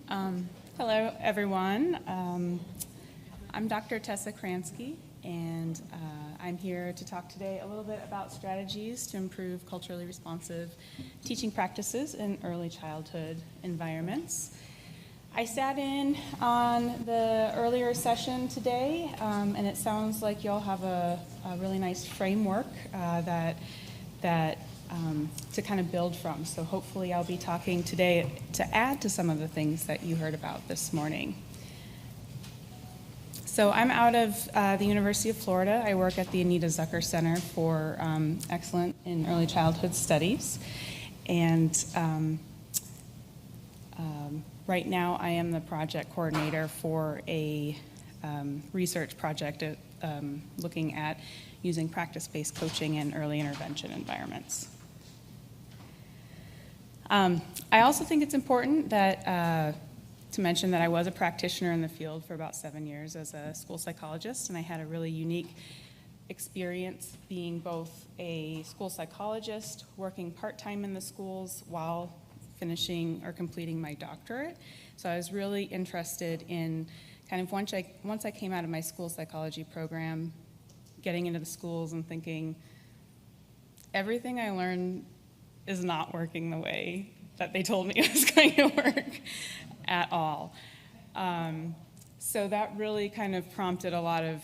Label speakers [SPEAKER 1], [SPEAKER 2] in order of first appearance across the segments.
[SPEAKER 1] Hello, everyone. I'm Dr. Tessa Kransky, and I'm here to talk today a little bit about strategies to improve culturally responsive teaching practices in early childhood environments. I sat in on the earlier session today, and it sounds like you all have a really nice framework to kind of build from. So hopefully I'll be talking today to add to some of the things that you heard about this morning. So I'm out of the University of Florida. I work at the Anita Zucker Center for Excellence in Early Childhood Studies. And right now I am the project coordinator for a research project looking at using practice-based coaching in early intervention environments. I also think it's important that to mention that I was a practitioner in the field for about 7 years as a school psychologist, and I had a really unique experience being both a school psychologist, working part-time in the schools while finishing or completing my doctorate. So I was really interested in kind of once I came out of my school psychology program, getting into the schools and thinking, everything I learned is not working the way that they told me it was going to work at all. So that really kind of prompted a lot of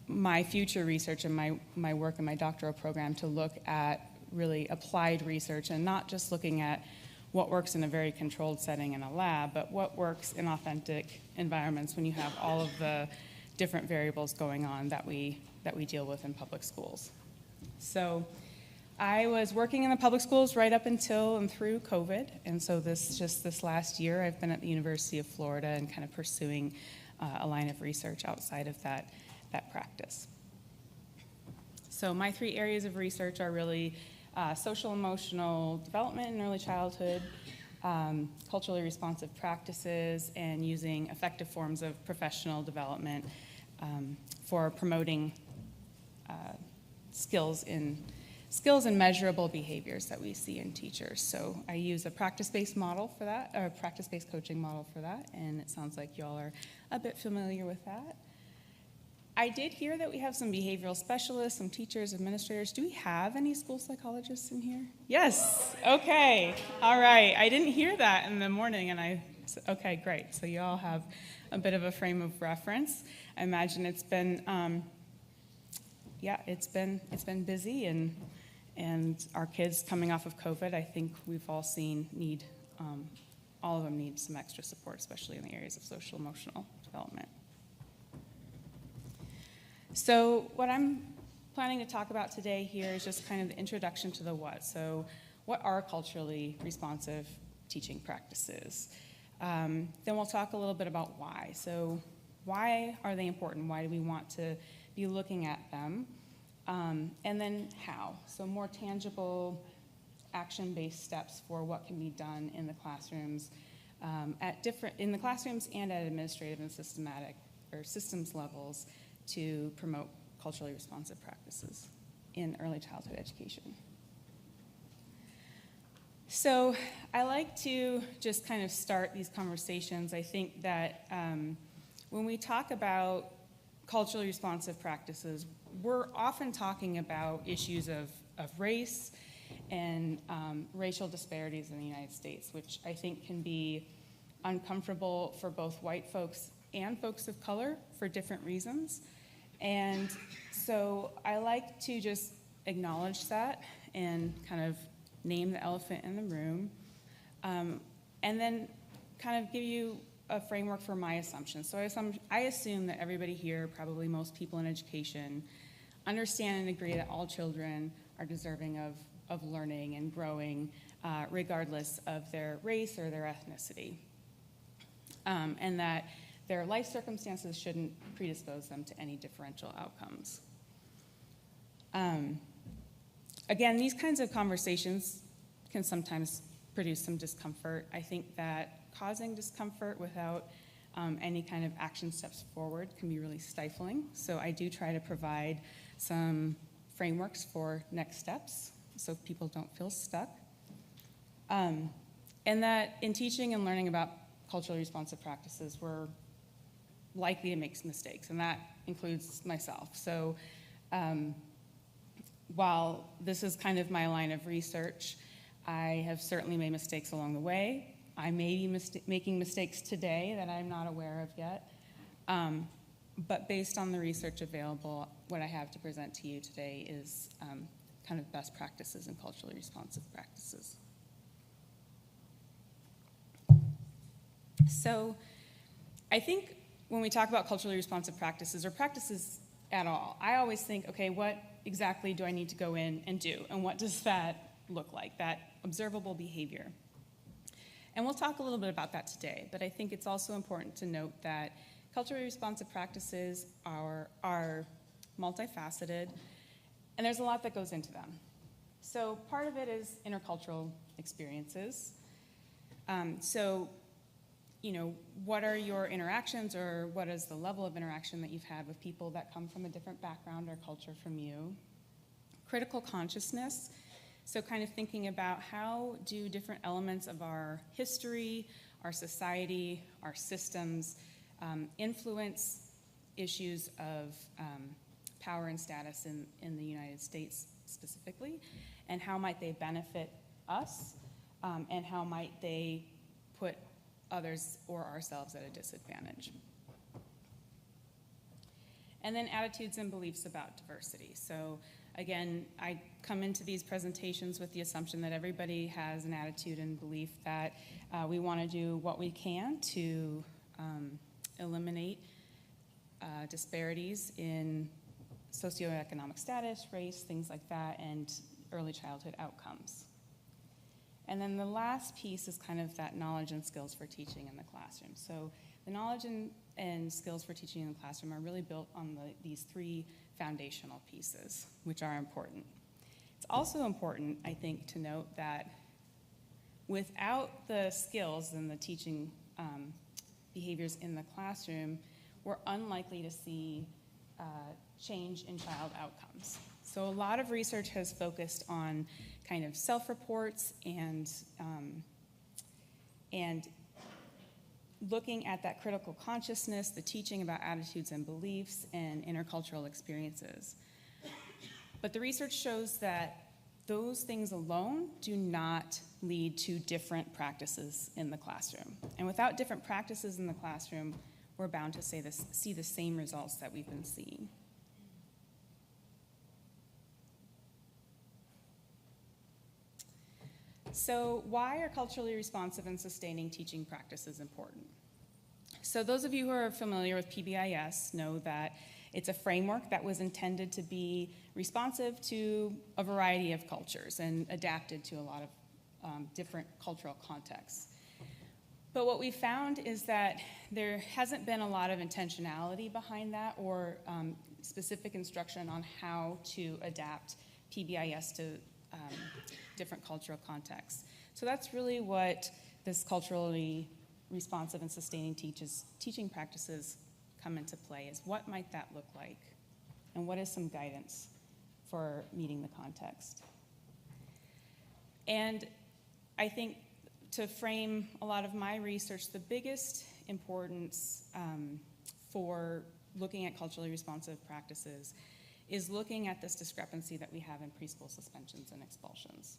[SPEAKER 1] my future research and my work in my doctoral program to look at really applied research and not just looking at what works in a very controlled setting in a lab, but what works in authentic environments when you have all of the different variables going on that we deal with in public schools. So I was working in the public schools right up until and through COVID, and so this last year I've been at the University of Florida and kind of pursuing a line of research outside of that practice. So my 3 areas of research are really social emotional development in early childhood, culturally responsive practices, and using effective forms of professional development for promoting skills and measurable behaviors that we see in teachers. So I use a practice-based model for that, or a practice-based coaching model for that, and it sounds like y'all are a bit familiar with that. I did hear that we have some behavioral specialists, some teachers, administrators. Do we have any school psychologists in here? Yes. Okay. All right. I didn't hear that in the morning, and okay, great. So you all have a bit of a frame of reference. I imagine it's been, it's been busy, and our kids coming off of COVID, I think we've all seen all of them need some extra support, especially in the areas of social emotional development. So what I'm planning to talk about today here is just kind of the introduction to the what. So what are culturally responsive teaching practices? Then we'll talk a little bit about why. So why are they important? Why do we want to be looking at them? And then how. So more tangible, action-based steps for what can be done in the classrooms, in the classrooms and at administrative and systematic or systems levels to promote culturally responsive practices in early childhood education. So I like to just kind of start these conversations. I think that when we talk about culturally responsive practices, we're often talking about issues of race and racial disparities in the United States, which I think can be uncomfortable for both white folks and folks of color for different reasons. And so I like to just acknowledge that and kind of name the elephant in the room, and then kind of give you a framework for my assumptions. So I assume that everybody here, probably most people in education, understand and agree that all children are deserving of learning and growing regardless of their race or their ethnicity, and that their life circumstances shouldn't predispose them to any differential outcomes. Again, these kinds of conversations can sometimes produce some discomfort. I think that causing discomfort without any kind of action steps forward can be really stifling. So I do try to provide some frameworks for next steps so people don't feel stuck. And that in teaching and learning about culturally responsive practices, we're likely to make mistakes, and that includes myself. So while this is kind of my line of research, I have certainly made mistakes along the way. I may be making mistakes today that I'm not aware of yet. But based on the research available, what I have to present to you today is kind of best practices and culturally responsive practices. So I think when we talk about culturally responsive practices, or practices at all, I always think, okay, what exactly do I need to go in and do? And what does that look like, that observable behavior? And we'll talk a little bit about that today, but I think it's also important to note that culturally responsive practices are multifaceted, and there's a lot that goes into them. So part of it is intercultural experiences. What are your interactions, or what is the level of interaction that you've had with people that come from a different background or culture from you? Critical consciousness, so kind of thinking about how do different elements of our history, our society, our systems influence issues of power and status in the United States specifically, and how might they benefit us, and how might they put others or ourselves at a disadvantage. And then attitudes and beliefs about diversity. So again, I come into these presentations with the assumption that everybody has an attitude and belief that we want to do what we can to eliminate disparities in socioeconomic status, race, things like that, and early childhood outcomes. And then the last piece is kind of that knowledge and skills for teaching in the classroom. So the knowledge and skills for teaching in the classroom are really built on these three foundational pieces, which are important. It's also important, I think, to note that without the skills and the teaching behaviors in the classroom, we're unlikely to see change in child outcomes. So a lot of research has focused on kind of self-reports and looking at that critical consciousness, the teaching about attitudes and beliefs, and intercultural experiences. But the research shows that those things alone do not lead to different practices in the classroom. And without different practices in the classroom, we're bound to see the same results that we've been seeing. So why are culturally responsive and sustaining teaching practices important? So those of you who are familiar with PBIS know that it's a framework that was intended to be responsive to a variety of cultures and adapted to a lot of different cultural contexts. But what we found is that there hasn't been a lot of intentionality behind that, or specific instruction on how to adapt PBIS to different cultural contexts. So that's really what this culturally responsive and sustaining teaching practices come into play, is what might that look like, and what is some guidance for meeting the context. And I think to frame a lot of my research, the biggest importance for looking at culturally responsive practices is looking at this discrepancy that we have in preschool suspensions and expulsions.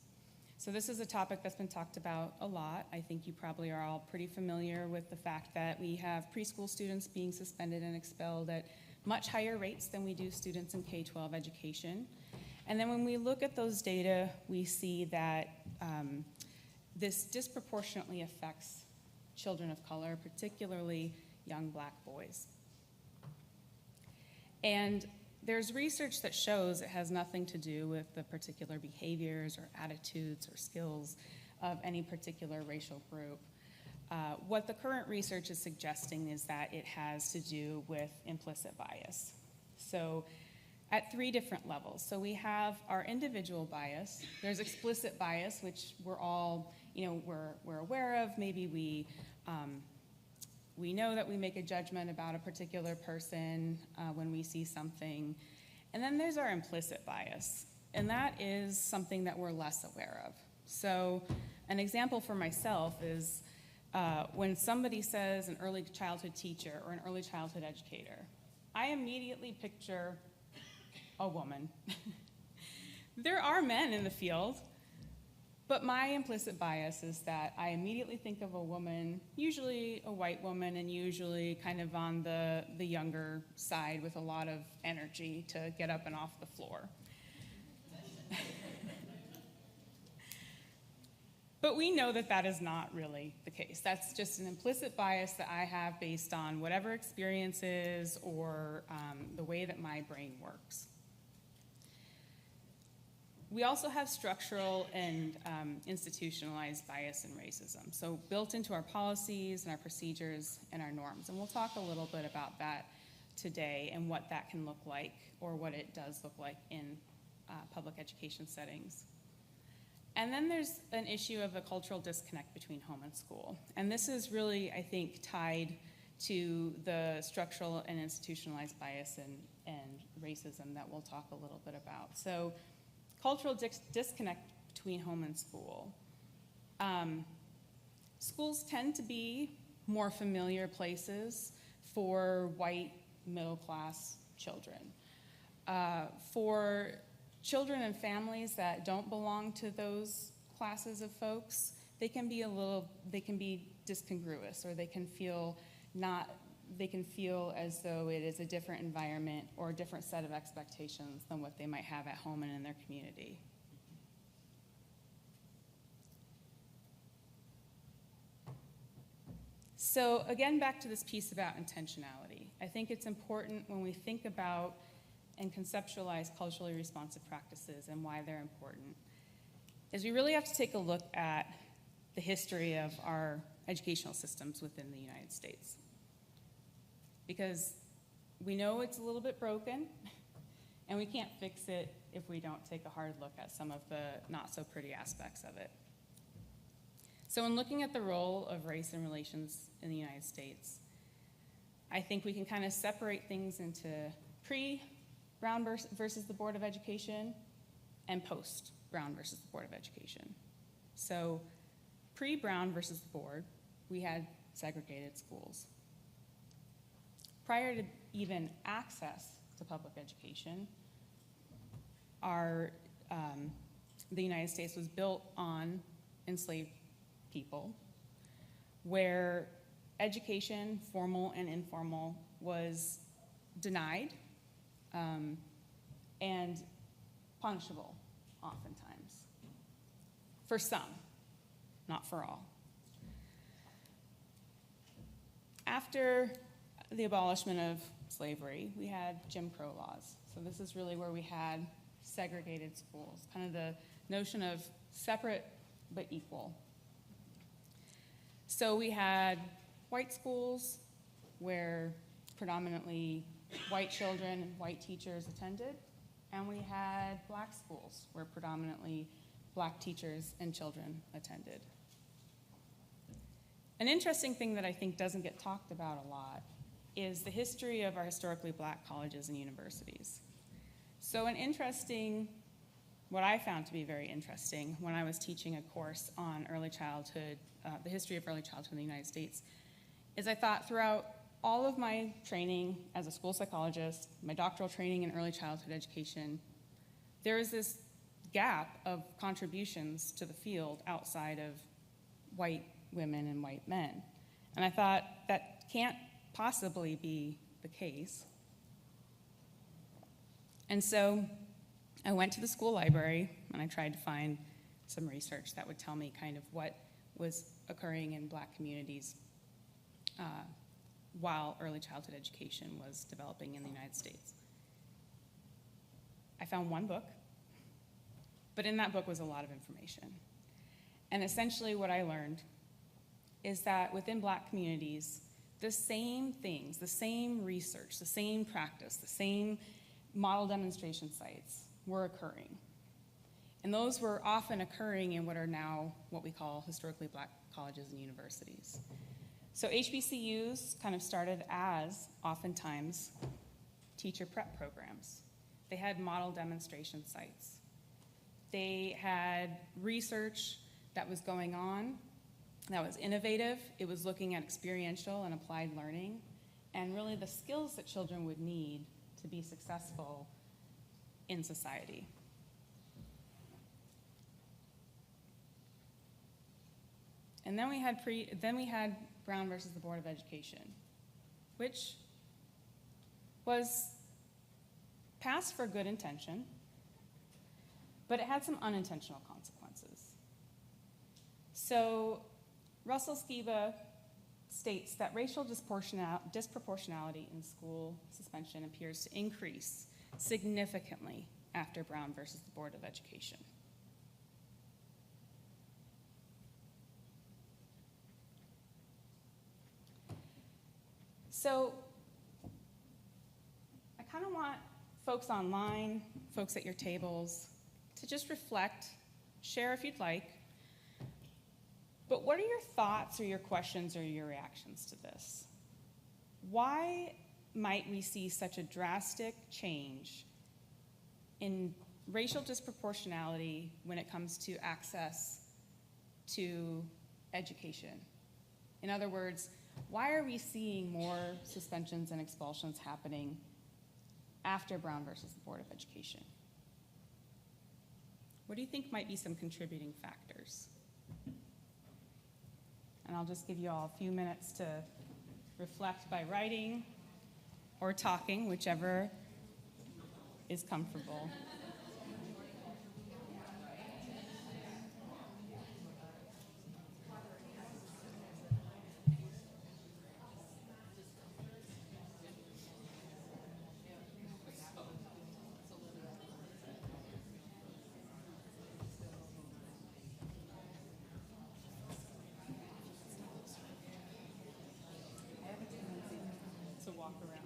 [SPEAKER 1] So this is a topic that's been talked about a lot. I think you probably are all pretty familiar with the fact that we have preschool students being suspended and expelled at much higher rates than we do students in K-12 education. And then when we look at those data, we see that this disproportionately affects children of color, particularly young Black boys. And there's research that shows it has nothing to do with the particular behaviors or attitudes or skills of any particular racial group. What the current research is suggesting is that it has to do with implicit bias. So at three different levels. So we have our individual bias. There's explicit bias, which we're all, we're aware of. Maybe we know that we make a judgment about a particular person when we see something. And then there's our implicit bias, and that is something that we're less aware of. So an example for myself is when somebody says an early childhood teacher or an early childhood educator, I immediately picture a woman. There are men in the field, but my implicit bias is that I immediately think of a woman, usually a white woman, and usually kind of on the younger side with a lot of energy to get up and off the floor. But we know that that is not really the case. That's just an implicit bias that I have based on whatever experiences or the way that my brain works. We also have structural and institutionalized bias and racism, so built into our policies and our procedures and our norms. And we'll talk a little bit about that today and what that can look like, or what it does look like in public education settings. And then there's an issue of a cultural disconnect between home and school. And this is really, I think, tied to the structural and institutionalized bias and racism that we'll talk a little bit about. So cultural disconnect between home and school. Schools tend to be more familiar places for white middle-class children. For children and families that don't belong to those classes of folks, they can be discongruous, or they can feel as though it is a different environment or a different set of expectations than what they might have at home and in their community. So again, back to this piece about intentionality. I think it's important when we think about and conceptualize culturally responsive practices and why they're important, is we really have to take a look at the history of our educational systems within the United States. Because we know it's a little bit broken, and we can't fix it if we don't take a hard look at some of the not so pretty aspects of it. So in looking at the role of race and relations in the United States, I think we can kind of separate things into pre-Brown versus the Board of Education and post-Brown versus the Board of Education. So pre-Brown versus the Board, we had segregated schools. Prior to even access to public education, the United States was built on enslaved people, where education, formal and informal, was denied and punishable oftentimes. For some, not for all. After the abolishment of slavery, we had Jim Crow laws. So this is really where we had segregated schools, kind of the notion of separate but equal. So we had white schools where predominantly white children and white teachers attended, and we had black schools where predominantly black teachers and children attended. An interesting thing that I think doesn't get talked about a lot is the history of our historically black colleges and universities. So what I found to be very interesting when I was teaching a course on early childhood, the history of early childhood in the United States, is I thought throughout all of my training as a school psychologist, my doctoral training in early childhood education, there is this gap of contributions to the field outside of white women and white men. And I thought that can't possibly be the case. And so I went to the school library and I tried to find some research that would tell me kind of what was occurring in black communities while early childhood education was developing in the United States. I found one book, but in that book was a lot of information. And essentially what I learned is that within black communities, the same things, the same research, the same practice, the same model demonstration sites were occurring. And those were often occurring in what are now what we call historically black colleges and universities. So HBCUs kind of started as, oftentimes, teacher prep programs. They had model demonstration sites. They had research that was going on that was innovative. It was looking at experiential and applied learning and really the skills that children would need to be successful in society. And then we had Brown versus the Board of Education, which was passed for good intention, but it had some unintentional consequences. So Russell Skiba states that racial disproportionality in school suspension appears to increase significantly after Brown versus the Board of Education. So I kind of want folks online, folks at your tables, to just reflect, share if you'd like, but what are your thoughts or your questions or your reactions to this? Why might we see such a drastic change in racial disproportionality when it comes to access to education? In other words, why are we seeing more suspensions and expulsions happening after Brown versus the Board of Education? What do you think might be some contributing factors? And I'll just give you all a few minutes to reflect by writing or talking, whichever is comfortable. To walk around.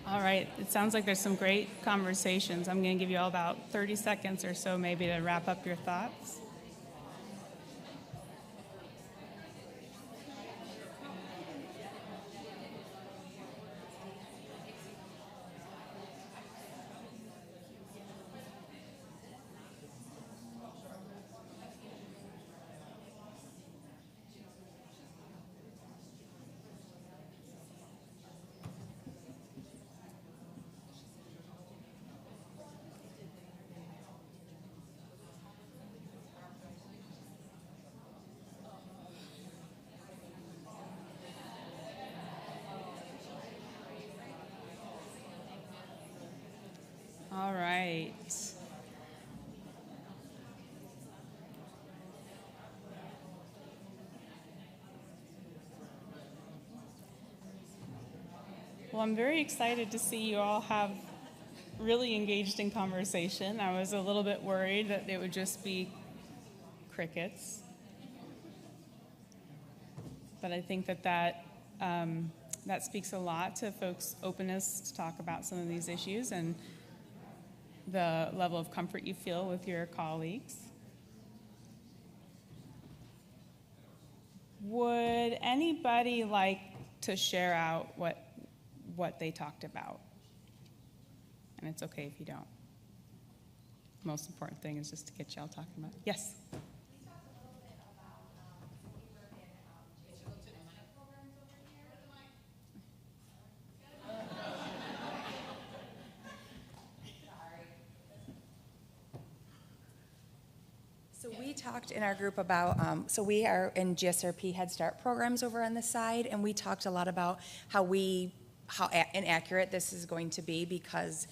[SPEAKER 1] All right, it sounds like there's some great conversations. I'm going to give you all about 30 seconds or so maybe to wrap up your thoughts. All right. Well, I'm very excited to see you all have really engaged in conversation. I was a little bit worried that it would just be crickets. But I think that speaks a lot to folks' openness to talk about some of these issues and the level of comfort you feel with your colleagues. Would anybody like to share out what they talked about? And it's okay if you don't. The most important thing is just to get y'all talking about it. Yes?
[SPEAKER 2] So we talked in our group about, so we are in GSRP Head Start programs over on this side, and we talked a lot about how inaccurate this is going to be because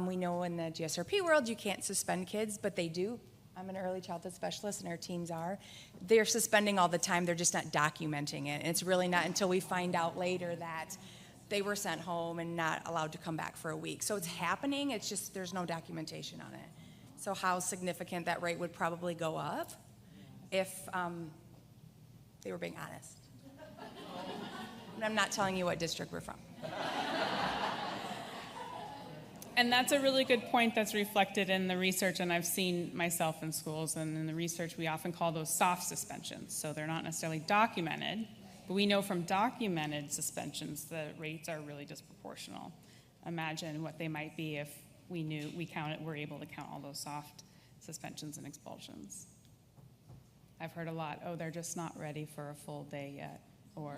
[SPEAKER 2] we know in the GSRP world you can't suspend kids, but they do. I'm an early childhood specialist and our teams are. They're suspending all the time, they're just not documenting it. And it's really not until we find out later that they were sent home and not allowed to come back for a week. So it's happening, it's just there's no documentation on it. So how significant that rate would probably go up if they were being honest. And I'm not telling you what district we're from.
[SPEAKER 1] And that's a really good point that's reflected in the research, and I've seen myself in schools, and in the research we often call those soft suspensions. So they're not necessarily documented, but we know from documented suspensions the rates are really disproportional. Imagine what they might be if we knew we're able to count all those soft suspensions and expulsions. I've heard a lot, oh, they're just not ready for a full day yet, or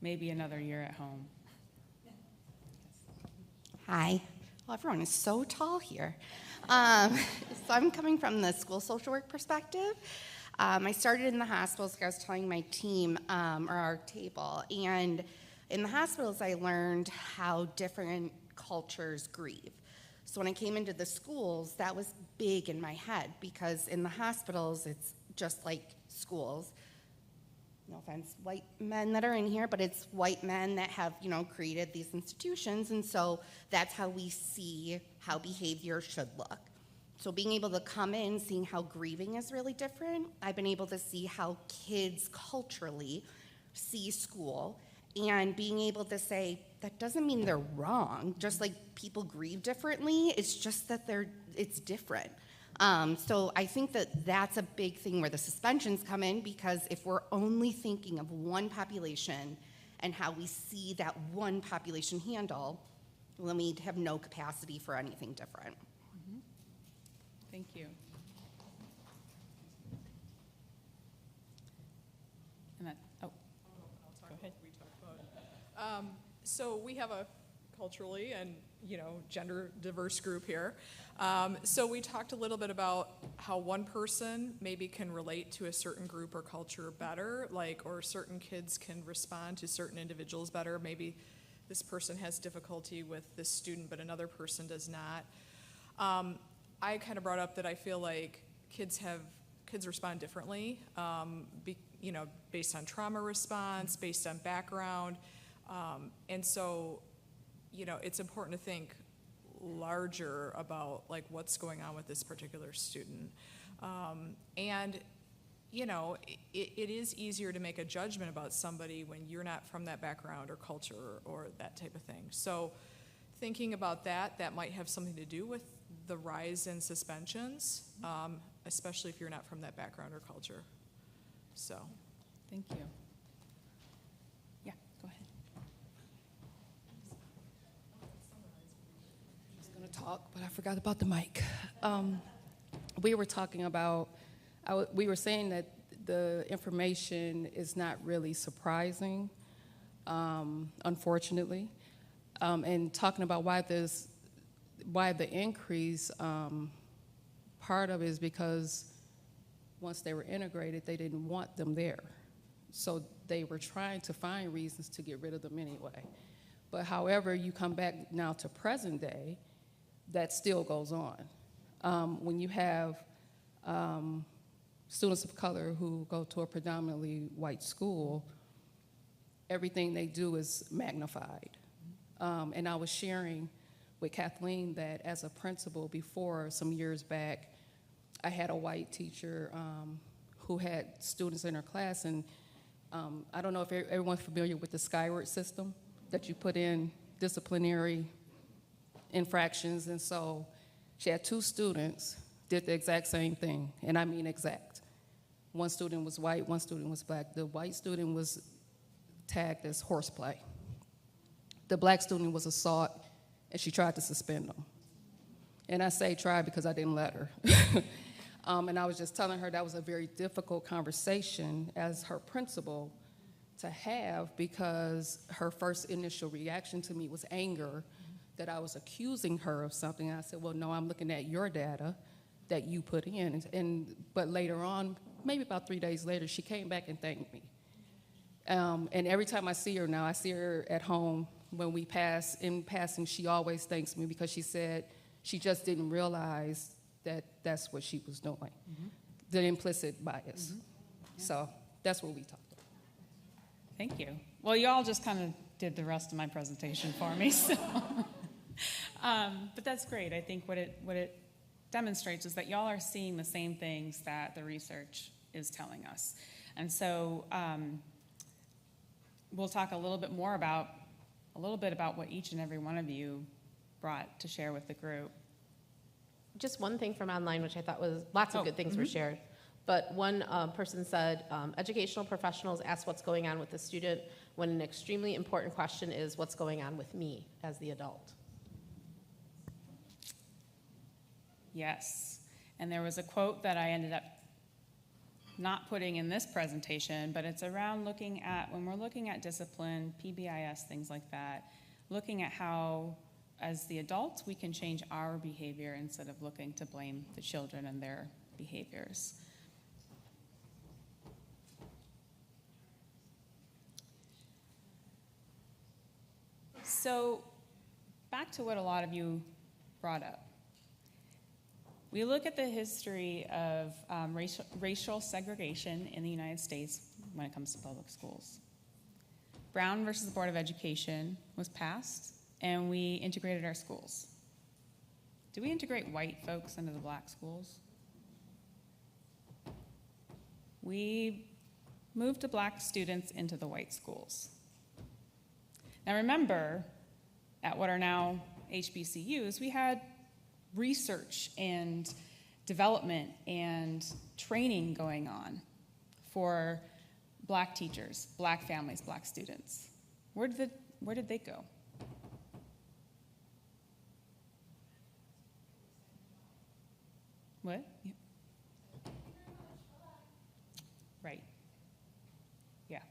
[SPEAKER 1] maybe another year at home.
[SPEAKER 3] Hi. Well, everyone is so tall here. So I'm coming from the school social work perspective. I started in the hospitals, like I was telling my team, or our table, and in the hospitals I learned how different cultures grieve. So when I came into the schools, that was big in my head because in the hospitals, it's just like schools. No offense, white men that are in here, but it's white men that have, created these institutions, and so that's how we see how behavior should look. So being able to come in, seeing how grieving is really different, I've been able to see how kids culturally see school, and being able to say, that doesn't mean they're wrong, just like people grieve differently, it's just that it's different. So I think that that's a big thing where the suspensions come in, because if we're only thinking of one population and how we see that one population handle, well, then we have no capacity for anything different.
[SPEAKER 1] Mm-hmm. Thank you. And that, go ahead.
[SPEAKER 4] So we have a culturally and gender diverse group here. So we talked a little bit about how one person maybe can relate to a certain group or culture better, or certain kids can respond to certain individuals better. Maybe this person has difficulty with this student, but another person does not. I kind of brought up that I feel like kids respond differently, based on trauma response, based on background. And so, it's important to think larger about what's going on with this particular student. And it is easier to make a judgment about somebody when you're not from that background or culture or that type of thing. So thinking about that might have something to do with the rise in suspensions, especially if you're not from that background or culture. So.
[SPEAKER 1] Thank you. Yeah, go ahead.
[SPEAKER 5] I was going to talk, but I forgot about the mic. We were talking about, we were saying that the information is not really surprising, unfortunately, and talking about why the increase, part of it is because once they were integrated, they didn't want them there. So they were trying to find reasons to get rid of them anyway. But however, you come back now to present day, that still goes on. When you have students of color who go to a predominantly white school, everything they do is magnified. And I was sharing with Kathleen that as a principal before, some years back, I had a white teacher who had students in her class, and I don't know if everyone's familiar with the Skyward system, that you put in disciplinary infractions, and so she had 2 students, did the exact same thing, and I mean exact. One student was white, one student was black. The white student was tagged as horseplay. The black student was assault, and she tried to suspend him. And I say tried because I didn't let her. And I was just telling her that was a very difficult conversation as her principal to have, because her first initial reaction to me was anger, that I was accusing her of something. And I said, well, no, I'm looking at your data that you put in. But later on, maybe about 3 days later, she came back and thanked me. And every time I see her now, I see her at home. When we pass, in passing, she always thanks me, because she said she just didn't realize that that's what she was doing, the implicit bias. So that's what we talked about.
[SPEAKER 1] Thank you. Well, you all just kind of did the rest of my presentation for me, so. But that's great. I think what it demonstrates is that y'all are seeing the same things that the research is telling us. And so we'll talk a little bit about what each and every one of you brought to share with the group.
[SPEAKER 6] Just one thing from online, which I thought was lots of good things were shared. But one person said, educational professionals ask what's going on with the student when an extremely important question is what's going on with me as the adult.
[SPEAKER 1] Yes. And there was a quote that I ended up not putting in this presentation, but it's around looking at, when we're looking at discipline, PBIS, things like that, looking at how, as the adults, we can change our behavior instead of looking to blame the children and their behaviors. So, back to what a lot of you brought up. We look at the history of racial segregation in the United States when it comes to public schools. Brown versus the Board of Education was passed, and we integrated our schools. Do we integrate white folks into the black schools? We moved the black students into the white schools. Now remember, at what are now HBCUs, we had research and development and training going on for black teachers, black families, black students. Where did they go? What? Yeah. Right. Yeah.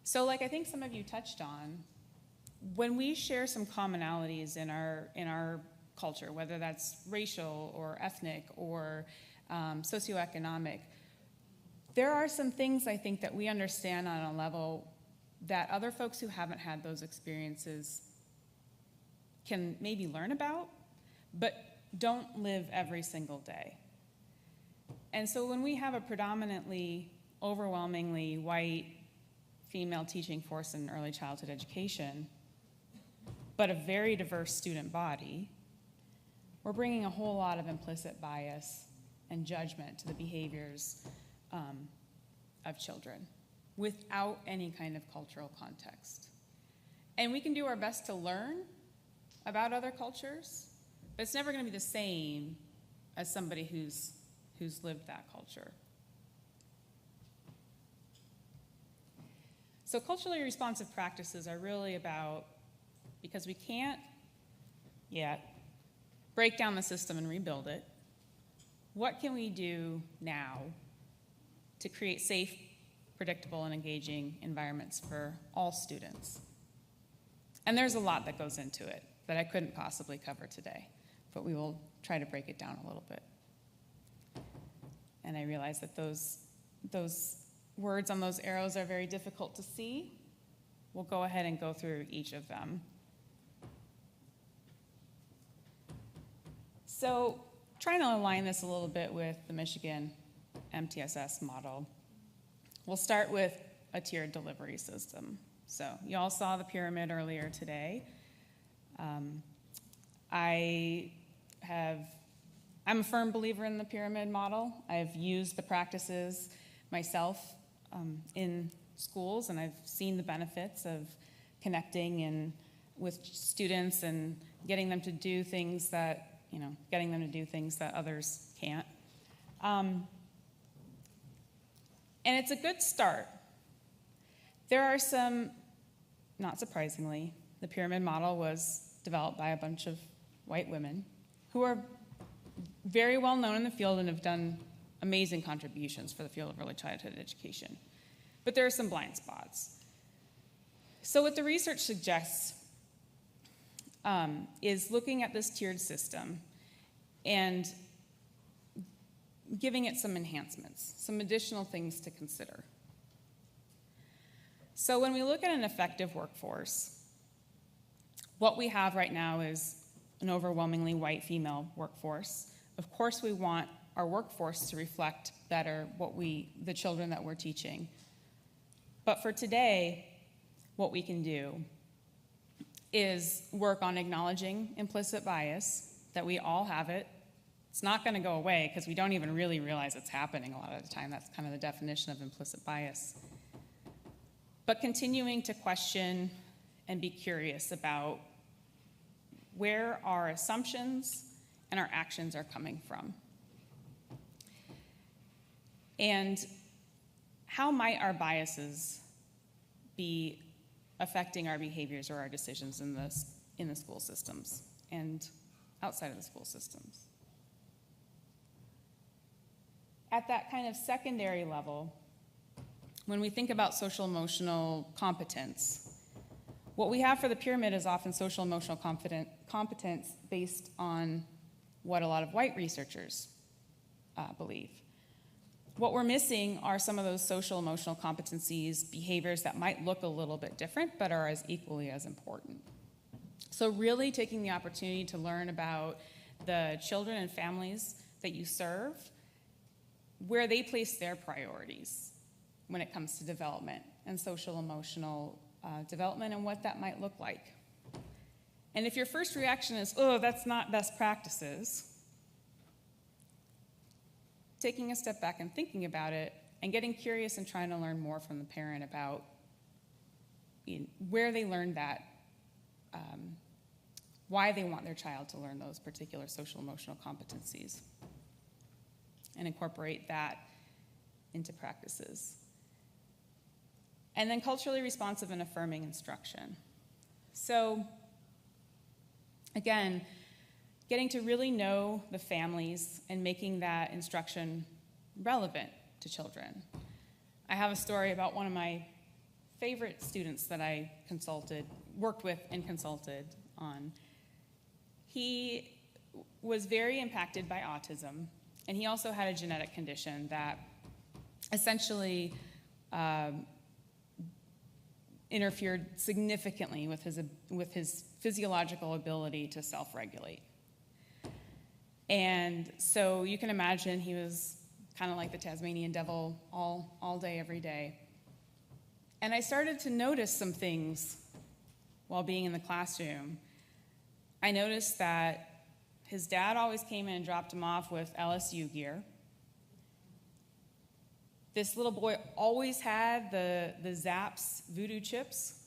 [SPEAKER 1] So like I think some of you touched on, when we share some commonalities in our culture, whether that's racial or ethnic or socioeconomic, there are some things I think that we understand on a level that other folks who haven't had those experiences can maybe learn about, but don't live every single day. And so when we have a predominantly, overwhelmingly white female teaching force in early childhood education, but a very diverse student body, we're bringing a whole lot of implicit bias and judgment to the behaviors of children without any kind of cultural context. And we can do our best to learn about other cultures, but it's never going to be the same as somebody who's lived that culture. So culturally responsive practices are really about, because we can't yet break down the system and rebuild it, what can we do now to create safe, predictable, and engaging environments for all students? And there's a lot that goes into it that I couldn't possibly cover today, but we will try to break it down a little bit. And I realize that those words on those arrows are very difficult to see. We'll go ahead and go through each of them. So, trying to align this a little bit with the Michigan MTSS model, we'll start with a tiered delivery system. So, you all saw the pyramid earlier today. I'm a firm believer in the pyramid model. I've used the practices myself in schools, and I've seen the benefits of connecting with students and getting them to do things that others can't. And it's a good start. There are some, not surprisingly, the pyramid model was developed by a bunch of white women who are very well known in the field and have done amazing contributions for the field of early childhood education. But there are some blind spots. So what the research suggests is looking at this tiered system and giving it some enhancements, some additional things to consider. So when we look at an effective workforce, what we have right now is an overwhelmingly white female workforce. Of course, we want our workforce to reflect better the children that we're teaching. But for today, what we can do is work on acknowledging implicit bias, that we all have it. It's not going to go away because we don't even really realize it's happening a lot of the time. That's kind of the definition of implicit bias. But continuing to question and be curious about where our assumptions and our actions are coming from. And how might our biases be affecting our behaviors or our decisions in the school systems and outside of the school systems? At that kind of secondary level, when we think about social emotional competence, what we have for the pyramid is often social emotional competence based on what a lot of white researchers believe. What we're missing are some of those social emotional competencies, behaviors that might look a little bit different but are as equally as important. So really taking the opportunity to learn about the children and families that you serve, where they place their priorities when it comes to development and social emotional development and what that might look like. And if your first reaction is, oh, that's not best practices, taking a step back and thinking about it and getting curious and trying to learn more from the parent about where they learned that, why they want their child to learn those particular social emotional competencies, and incorporate that into practices. And then culturally responsive and affirming instruction. So, again, getting to really know the families and making that instruction relevant to children. I have a story about one of my favorite students that I worked with and consulted on. He was very impacted by autism, and he also had a genetic condition that essentially interfered significantly with his physiological ability to self-regulate. And so you can imagine he was kind of like the Tasmanian devil all day, every day. And I started to notice some things while being in the classroom. I noticed that his dad always came in and dropped him off with LSU gear. This little boy always had the Zapp's voodoo chips.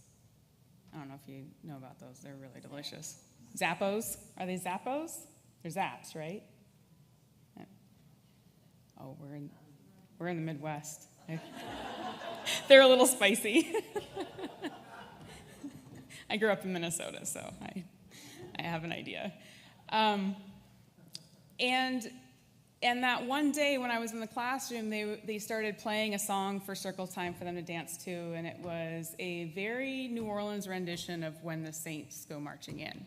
[SPEAKER 1] I don't know if you know about those. They're really delicious. Zappos. Are they Zappos? They're Zaps, right? Oh, we're in the Midwest. They're a little spicy. I grew up in Minnesota, so I have an idea. And that one day when I was in the classroom, they started playing a song for circle time for them to dance to, and it was a very New Orleans rendition of When the Saints Go Marching In.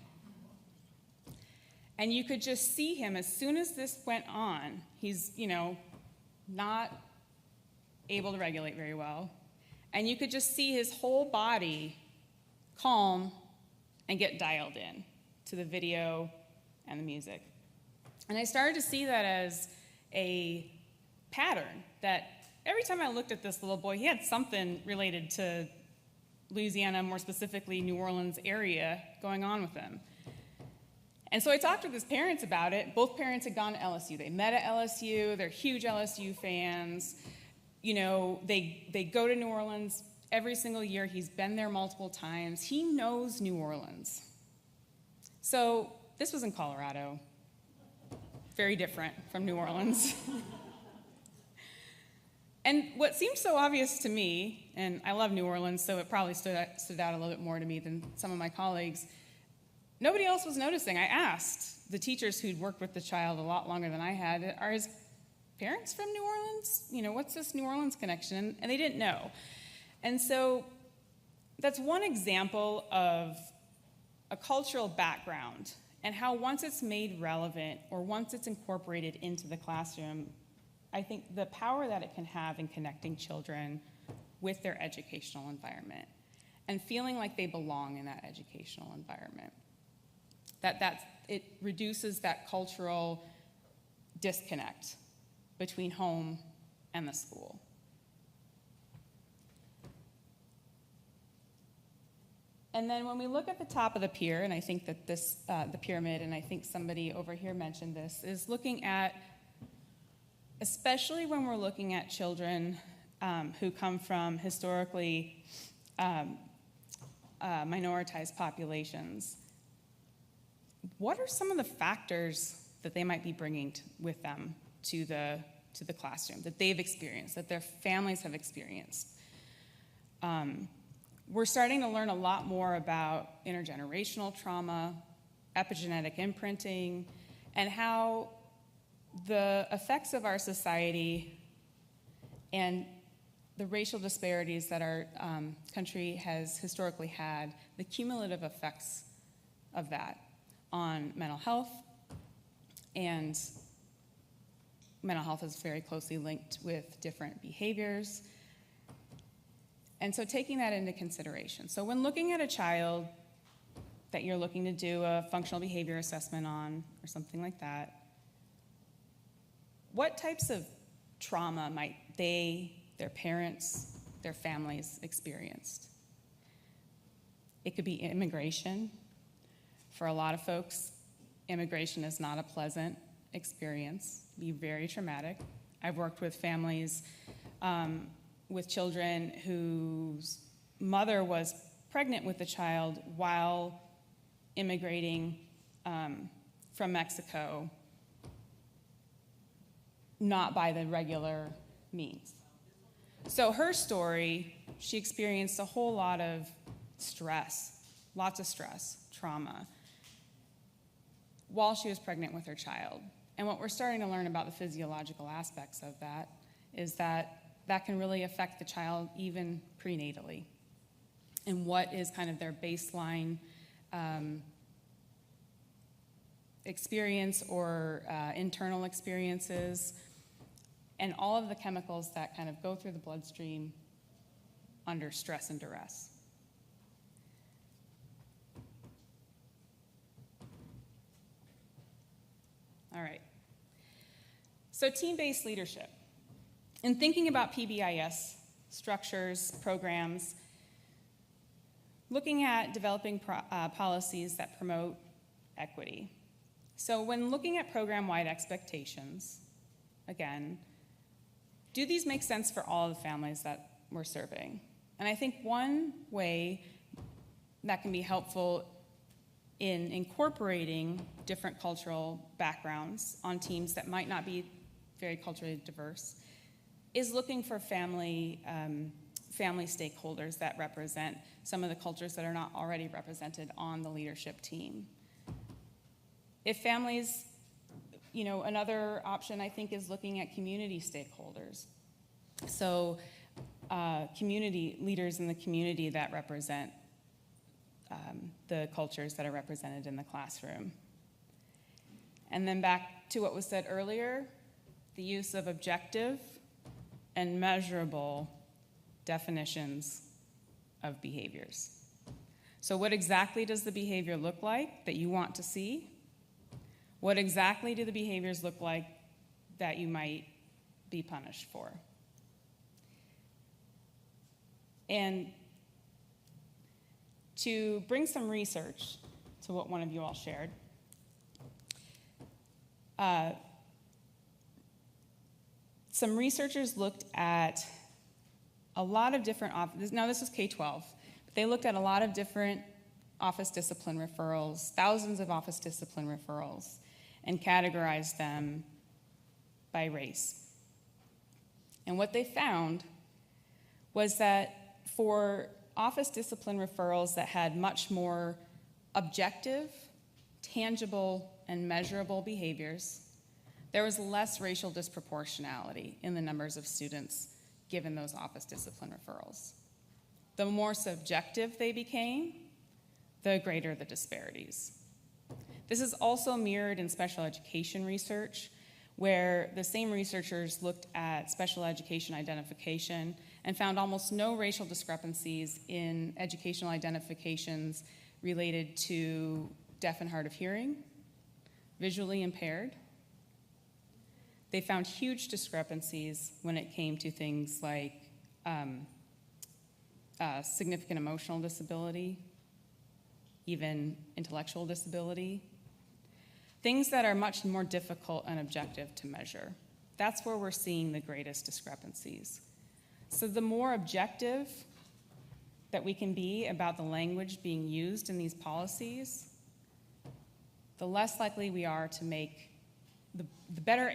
[SPEAKER 1] And you could just see him as soon as this went on. He's, not able to regulate very well. And you could just see his whole body calm and get dialed in to the video and the music. And I started to see that as a pattern, that every time I looked at this little boy, he had something related to Louisiana, more specifically New Orleans area, going on with him. And so I talked with his parents about it. Both parents had gone to LSU. They met at LSU. They're huge LSU fans. You know, they go to New Orleans every single year. He's been there multiple times. He knows New Orleans. So this was in Colorado. Very different from New Orleans. And what seemed so obvious to me, and I love New Orleans, so it probably stood out a little bit more to me than some of my colleagues, nobody else was noticing. I asked the teachers who'd worked with the child a lot longer than I had, are his parents from New Orleans? You know, what's this New Orleans connection? And they didn't know. And so that's one example of a cultural background and how once it's made relevant or once it's incorporated into the classroom, I think the power that it can have in connecting children with their educational environment and feeling like they belong in that educational environment. It reduces that cultural disconnect between home and the school. And then when we look at the top of the pier, and I think that this, the pyramid, and I think somebody over here mentioned this, is looking at, especially when we're looking at children who come from historically minoritized populations, what are some of the factors that they might be bringing with them to the classroom, that they've experienced, that their families have experienced? We're starting to learn a lot more about intergenerational trauma, epigenetic imprinting, and how the effects of our society and the racial disparities that our country has historically had, the cumulative effects of that on mental health, and mental health is very closely linked with different behaviors. And so taking that into consideration. So when looking at a child that you're looking to do a functional behavior assessment on or something like that, what types of trauma might they, their parents, their families experienced? It could be immigration. For a lot of folks, immigration is not a pleasant experience. It can be very traumatic. I've worked with families with children whose mother was pregnant with the child while immigrating from Mexico, not by the regular means. So her story, she experienced a whole lot of stress, lots of stress, trauma, while she was pregnant with her child. And what we're starting to learn about the physiological aspects of that is that that can really affect the child even prenatally. And what is kind of their baseline experience or internal experiences, and all of the chemicals that kind of go through the bloodstream under stress and duress. All right. So team-based leadership. In thinking about PBIS structures, programs, looking at developing policies that promote equity. So when looking at program-wide expectations, again, do these make sense for all the families that we're serving? And I think one way that can be helpful in incorporating different cultural backgrounds on teams that might not be very culturally diverse is looking for family stakeholders that represent some of the cultures that are not already represented on the leadership team. If families, another option I think is looking at community stakeholders. So community leaders in the community that represent the cultures that are represented in the classroom. And then back to what was said earlier, the use of objective and measurable definitions of behaviors. So what exactly does the behavior look like that you want to see? What exactly do the behaviors look like that you might be punished for? And to bring some research to what one of you all shared, Some researchers looked at a lot of different, now this is K-12, but they looked at a lot of different office discipline referrals, thousands of office discipline referrals, and categorized them by race. And what they found was that for office discipline referrals that had much more objective, tangible, and measurable behaviors, there was less racial disproportionality in the numbers of students given those office discipline referrals. The more subjective they became, the greater the disparities. This is also mirrored in special education research, where the same researchers looked at special education identification and found almost no racial discrepancies in educational identifications related to deaf and hard of hearing, visually impaired. They found huge discrepancies when it came to things like significant emotional disability, even intellectual disability, things that are much more difficult and objective to measure. That's where we're seeing the greatest discrepancies. So the more objective that we can be about the language being used in these policies, the less likely we are to make, the better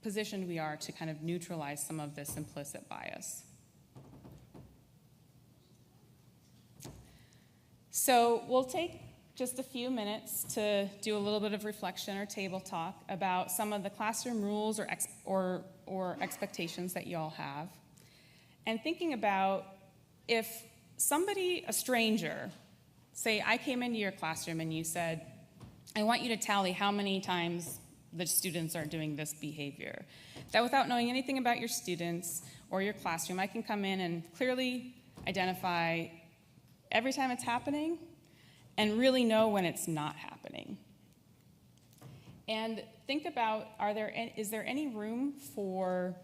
[SPEAKER 1] positioned we are to kind of neutralize some of this implicit bias. So we'll take just a few minutes to do a little bit of reflection or table talk about some of the classroom rules or expectations that you all have. And thinking about if somebody, a stranger, say I came into your classroom and you said, I want you to tally how many times the students are doing this behavior. That without knowing anything about your students or your classroom, I can come in and clearly identify every time it's happening and really know when it's not happening. And think about, is there any room for,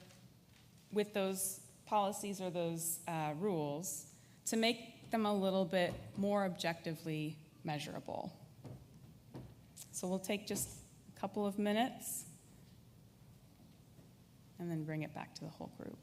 [SPEAKER 1] with those policies or those rules, to make them a little bit more objectively measurable? So we'll take just a couple of minutes and then bring it back to the whole group.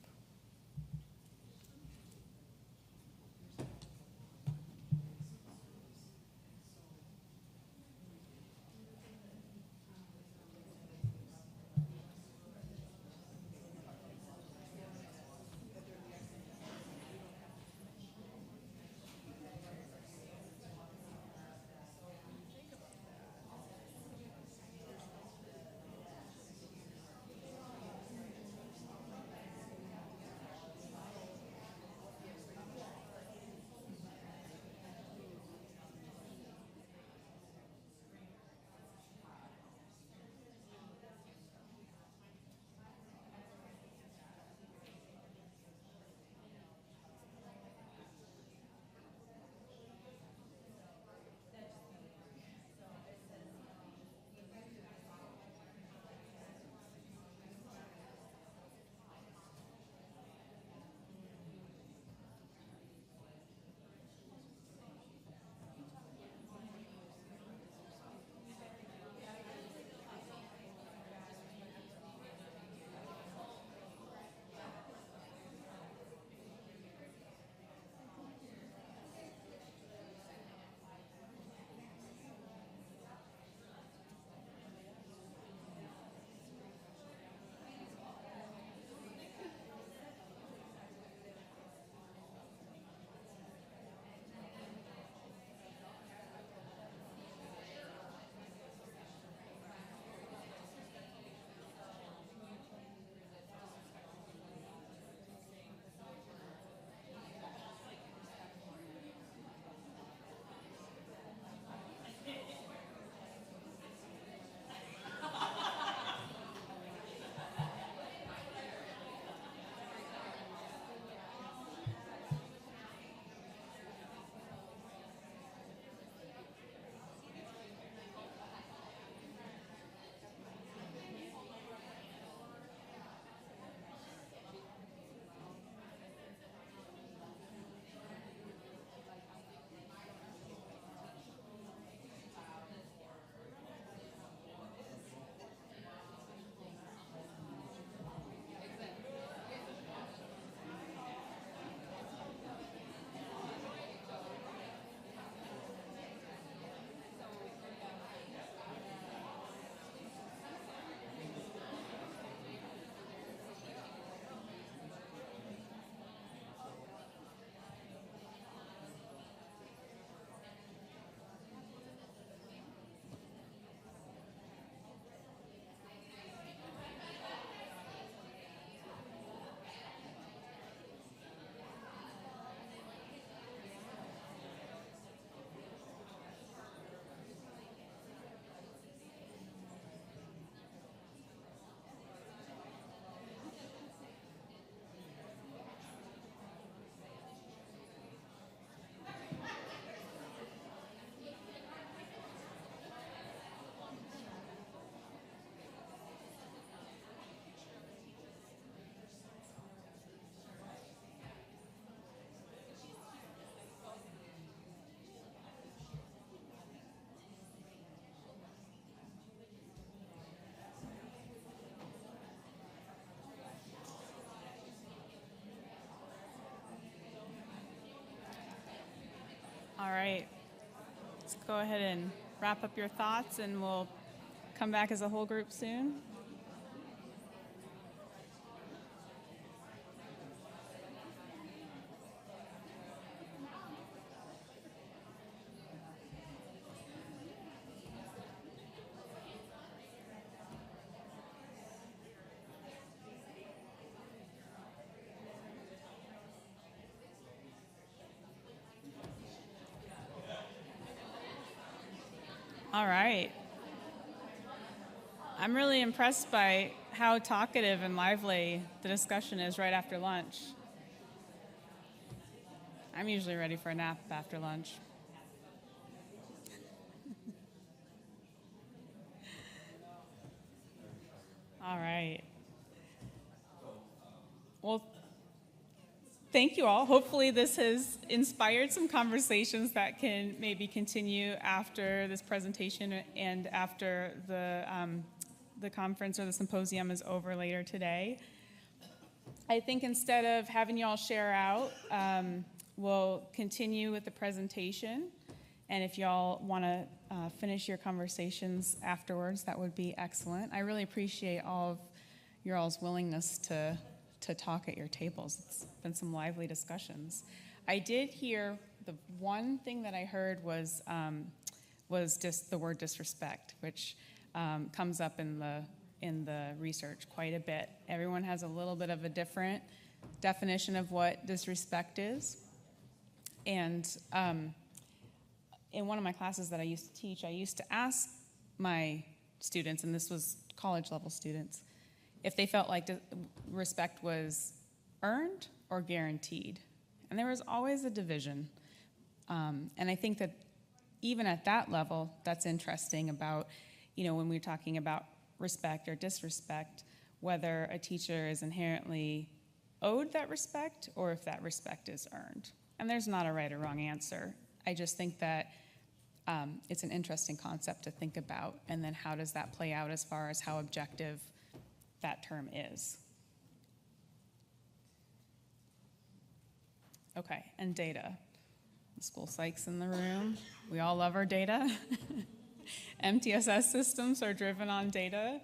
[SPEAKER 1] All right. Let's go ahead and wrap up your thoughts, and we'll come back as a whole group soon. All right. I'm really impressed by how talkative and lively the discussion is right after lunch. I'm usually ready for a nap after lunch. All right. Well, thank you all. Hopefully this has inspired some conversations that can maybe continue after this presentation and after the conference or the symposium is over later today. I think instead of having you all share out, we'll continue with the presentation. And if y'all want to finish your conversations afterwards, that would be excellent. I really appreciate all of your all's willingness to talk at your tables. It's been some lively discussions. I did hear, the one thing that I heard was just the word disrespect, which comes up in the research quite a bit. Everyone has a little bit of a different definition of what disrespect is. And in one of my classes that I used to teach, I used to ask my students, and this was college level students, if they felt like respect was earned or guaranteed. And there was always a division. And I think that even at that level, that's interesting about, when we're talking about respect or disrespect, whether a teacher is inherently owed that respect or if that respect is earned. And there's not a right or wrong answer. I just think that it's an interesting concept to think about, and then how does that play out as far as how objective that term is. Okay, and data. The school psychs in the room. We all love our data. MTSS systems are driven on data.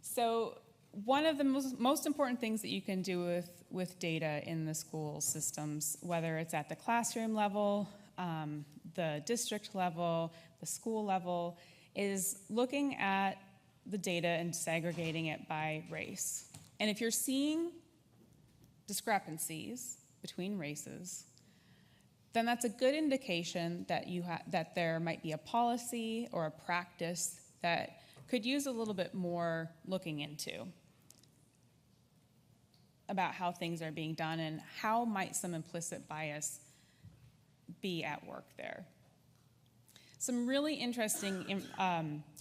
[SPEAKER 1] So one of the most important things that you can do with data in the school systems, whether it's at the classroom level, the district level, the school level, is looking at the data and segregating it by race. And if you're seeing discrepancies between races, then that's a good indication that that there might be a policy or a practice that could use a little bit more looking into about how things are being done and how might some implicit bias be at work there. Some really interesting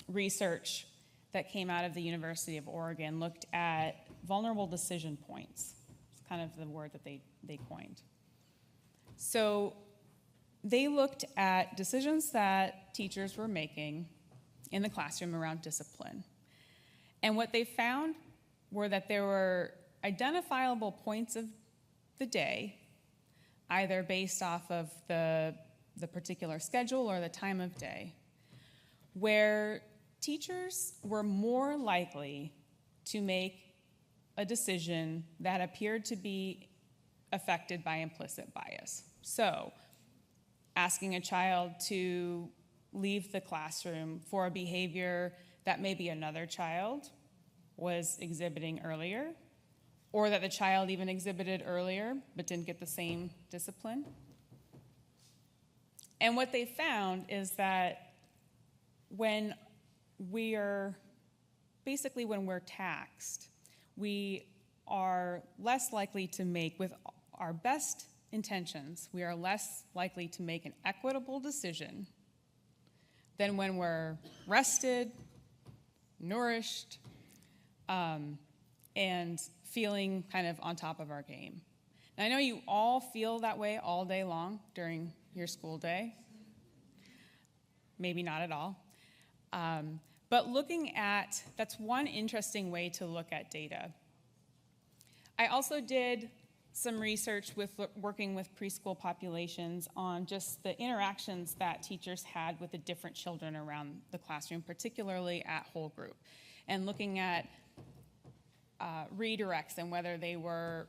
[SPEAKER 1] research that came out of the University of Oregon looked at vulnerable decision points. It's kind of the word that they coined. So they looked at decisions that teachers were making in the classroom around discipline. And what they found were that there were identifiable points of the day, either based off of the particular schedule or the time of day, where teachers were more likely to make a decision that appeared to be affected by implicit bias. So, asking a child to leave the classroom for a behavior that maybe another child was exhibiting earlier, or that the child even exhibited earlier but didn't get the same discipline. And what they found is that when we're taxed, we are less likely to make, with our best intentions, we are less likely to make an equitable decision than when we're rested, nourished, and feeling kind of on top of our game. Now, I know you all feel that way all day long during your school day. Maybe not at all. But that's one interesting way to look at data. I also did some research with working with preschool populations on just the interactions that teachers had with the different children around the classroom, particularly at whole group, and looking at redirects and whether they were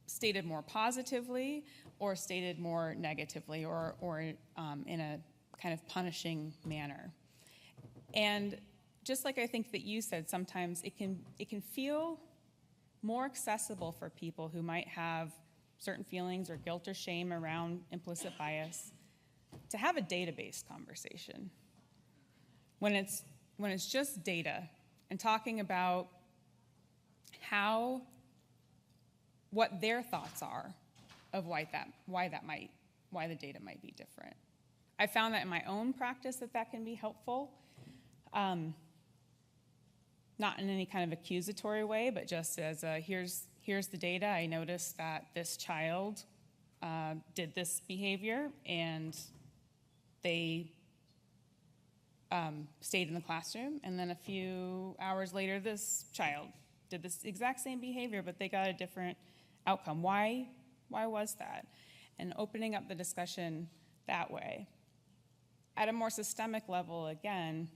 [SPEAKER 1] stated more positively or stated more negatively or in a kind of punishing manner. And just like I think that you said, sometimes it can feel more accessible for people who might have certain feelings or guilt or shame around implicit bias to have a data-based conversation. When it's just data and talking about what their thoughts are of why the data might be different. I found that in my own practice that can be helpful. Not in any kind of accusatory way, but just as here's the data. I noticed that this child did this behavior and they stayed in the classroom, and then a few hours later this child did this exact same behavior, but they got a different outcome. Why was that? And opening up the discussion that way. At a more systemic level, again,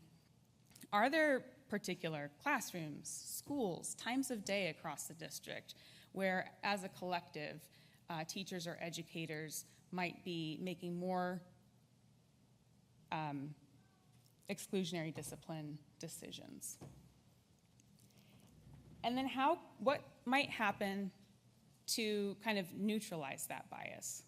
[SPEAKER 1] are there particular classrooms, schools, times of day across the district where, as a collective, teachers or educators might be making more exclusionary discipline decisions? And then what might happen to kind of neutralize that bias?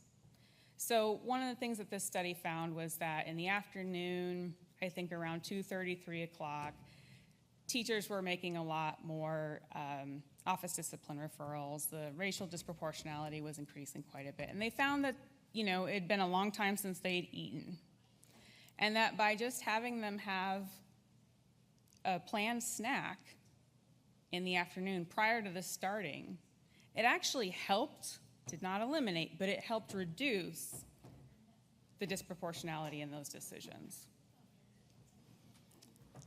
[SPEAKER 1] So one of the things that this study found was that in the afternoon, I think around 2:30, 3 o'clock, teachers were making a lot more office discipline referrals. The racial disproportionality was increasing quite a bit. And they found that, it had been a long time since they'd eaten. And that by just having them have a planned snack in the afternoon prior to the starting, it actually helped, did not eliminate, but it helped reduce the disproportionality in those decisions.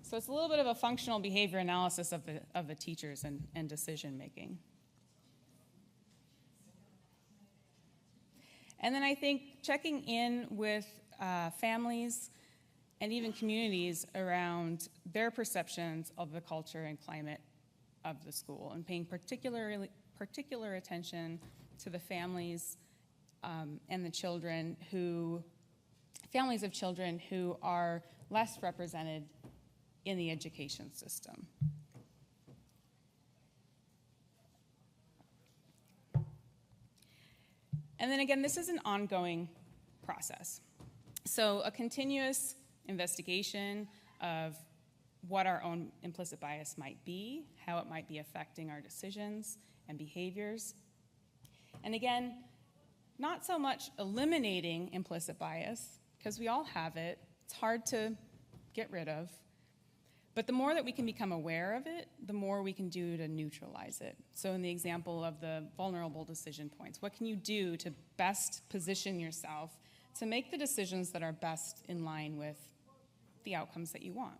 [SPEAKER 1] So it's a little bit of a functional behavior analysis of the teachers and decision making. And then I think checking in with families and even communities around their perceptions of the culture and climate of the school, and paying particular attention to the families and the children families of children who are less represented in the education system. And then again, this is an ongoing process. So a continuous investigation of what our own implicit bias might be, how it might be affecting our decisions and behaviors. And again, not so much eliminating implicit bias, because we all have it. It's hard to get rid of. But the more that we can become aware of it, the more we can do to neutralize it. So in the example of the vulnerable decision points, what can you do to best position yourself to make the decisions that are best in line with the outcomes that you want?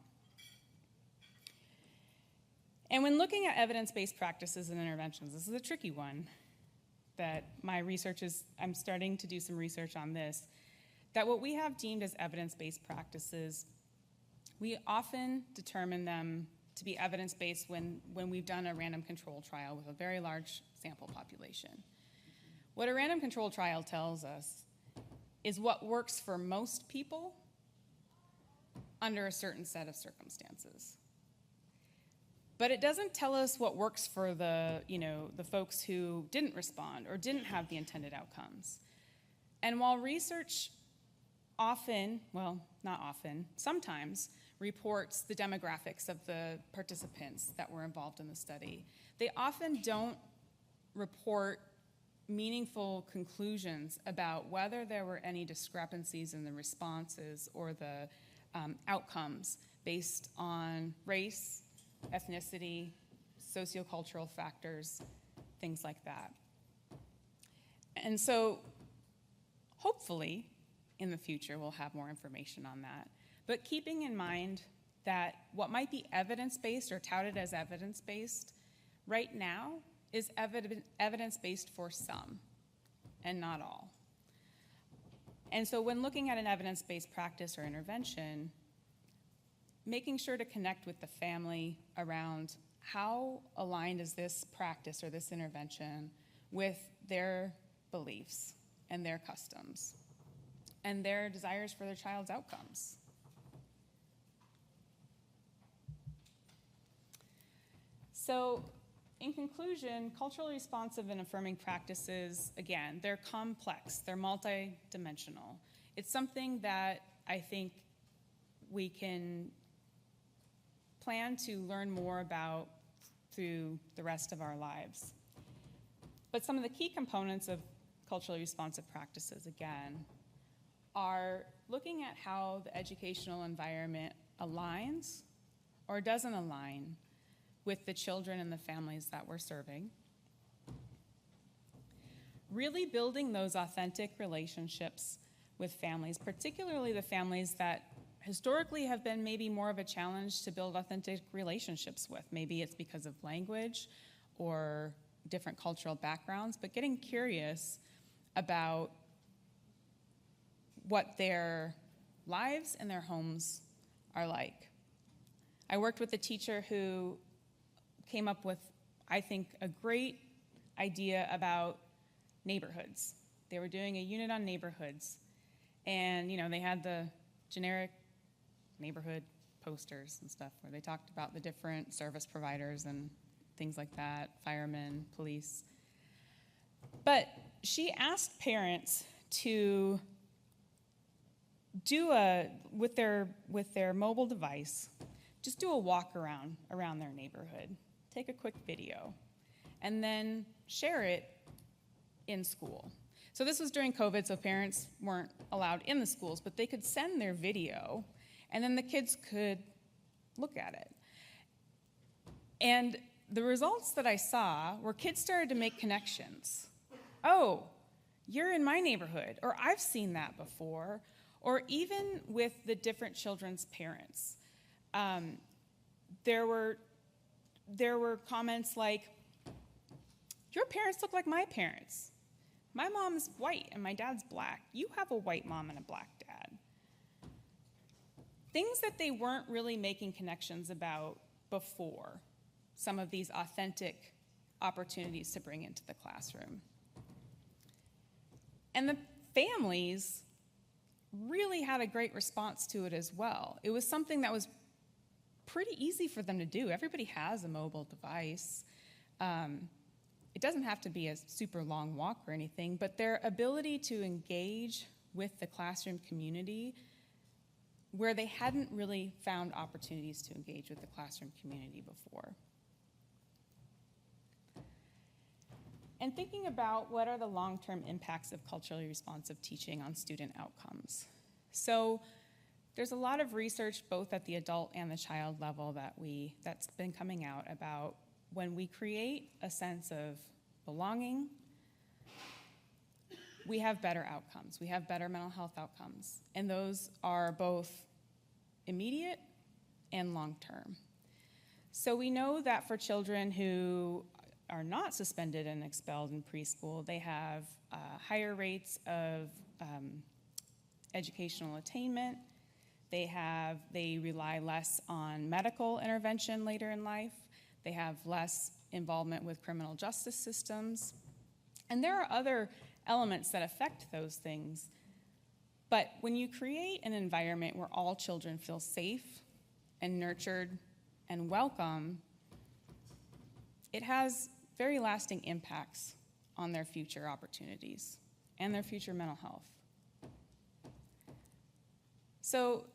[SPEAKER 1] And when looking at evidence-based practices and interventions, this is a tricky one that I'm starting to do some research on this, that what we have deemed as evidence-based practices, we often determine them to be evidence-based when we've done a random control trial with a very large sample population. What a random control trial tells us is what works for most people under a certain set of circumstances. But it doesn't tell us what works for the folks who didn't respond or didn't have the intended outcomes. And while research sometimes reports the demographics of the participants that were involved in the study, they often don't report meaningful conclusions about whether there were any discrepancies in the responses or the outcomes based on race, ethnicity, sociocultural factors, things like that. And so hopefully in the future we'll have more information on that. But keeping in mind that what might be evidence-based or touted as evidence-based right now is evidence-based for some and not all. And so when looking at an evidence-based practice or intervention, making sure to connect with the family around how aligned is this practice or this intervention with their beliefs and their customs and their desires for their child's outcomes. So, in conclusion, culturally responsive and affirming practices, again, they're complex, they're multidimensional. It's something that I think we can plan to learn more about through the rest of our lives. But some of the key components of culturally responsive practices, again, are looking at how the educational environment aligns or doesn't align with the children and the families that we're serving. Really building those authentic relationships with families, particularly the families that historically have been maybe more of a challenge to build authentic relationships with. Maybe it's because of language or different cultural backgrounds, but getting curious about what their lives and their homes are like. I worked with a teacher who came up with, I think, a great idea about neighborhoods. They were doing a unit on neighborhoods, and they had the generic neighborhood posters and stuff where they talked about the different service providers and things like that, firemen, police. But she asked parents to do with their mobile device, just do a walk around their neighborhood. Take a quick video, and then share it in school. So this was during COVID, so parents weren't allowed in the schools, but they could send their video, and then the kids could look at it. And the results that I saw were kids started to make connections. Oh, you're in my neighborhood, or I've seen that before, or even with the different children's parents. There were comments like, your parents look like my parents. My mom's white and my dad's black. You have a white mom and a black dad. Things that they weren't really making connections about before, some of these authentic opportunities to bring into the classroom. And the families really had a great response to it as well. It was something that was pretty easy for them to do. Everybody has a mobile device. It doesn't have to be a super long walk or anything, but their ability to engage with the classroom community where they hadn't really found opportunities to engage with the classroom community before. And thinking about what are the long-term impacts of culturally responsive teaching on student outcomes. So there's a lot of research both at the adult and the child level that's been coming out about when we create a sense of belonging, we have better outcomes. We have better mental health outcomes. And those are both immediate and long-term. So we know that for children who are not suspended and expelled in preschool, they have higher rates of educational attainment. They rely less on medical intervention later in life. They have less involvement with criminal justice systems. And there are other elements that affect those things. But when you create an environment where all children feel safe and nurtured and welcome, it has very lasting impacts on their future opportunities and their future mental health. So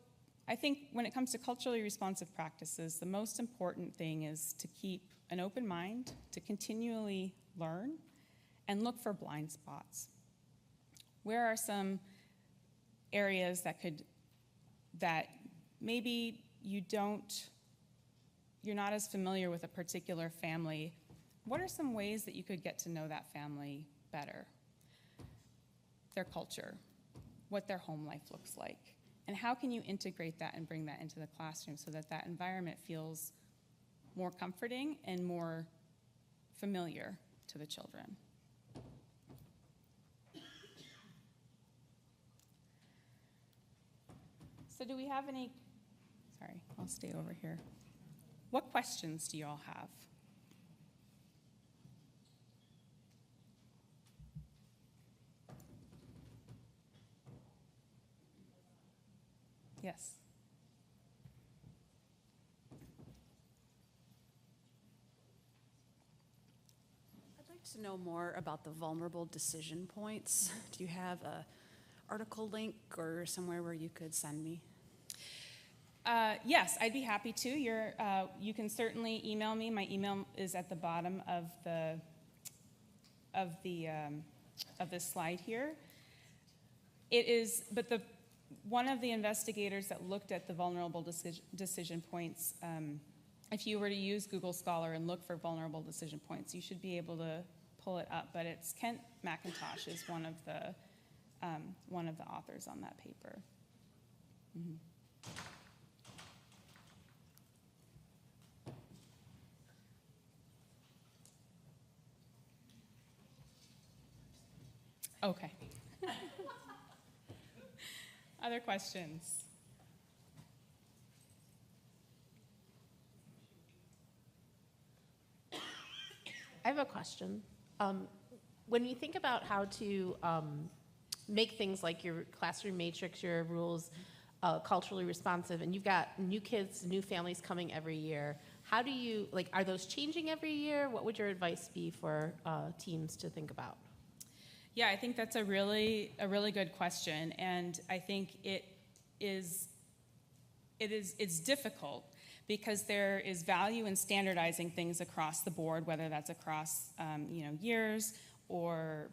[SPEAKER 1] I think when it comes to culturally responsive practices, the most important thing is to keep an open mind, to continually learn, and look for blind spots. Where are some areas that maybe you're not as familiar with a particular family? What are some ways that you could get to know that family better? Their culture, what their home life looks like. And how can you integrate that and bring that into the classroom so that that environment feels more comforting and more familiar to the children. So do we have any, sorry, I'll stay over here. What questions do you all have? Yes.
[SPEAKER 7] I'd like to know more about the vulnerable decision points. Do you have a article link or somewhere where you could send me?
[SPEAKER 1] Yes, I'd be happy to. You can certainly email me. My email is at the bottom of this slide here. It is, but one of the investigators that looked at the vulnerable decision points, if you were to use Google Scholar and look for vulnerable decision points, you should be able to pull it up. But it's Kent McIntosh is one of the authors on that paper. Mm-hmm. Okay. Other questions?
[SPEAKER 6] I have a question. When you think about how to make things like your classroom matrix, your rules, culturally responsive, and you've got new kids, new families coming every year, how do you, like, are those changing every year? What would your advice be for teams to think about?
[SPEAKER 1] Yeah, I think that's a really good question, and I think it's difficult because there is value in standardizing things across the board, whether that's across years or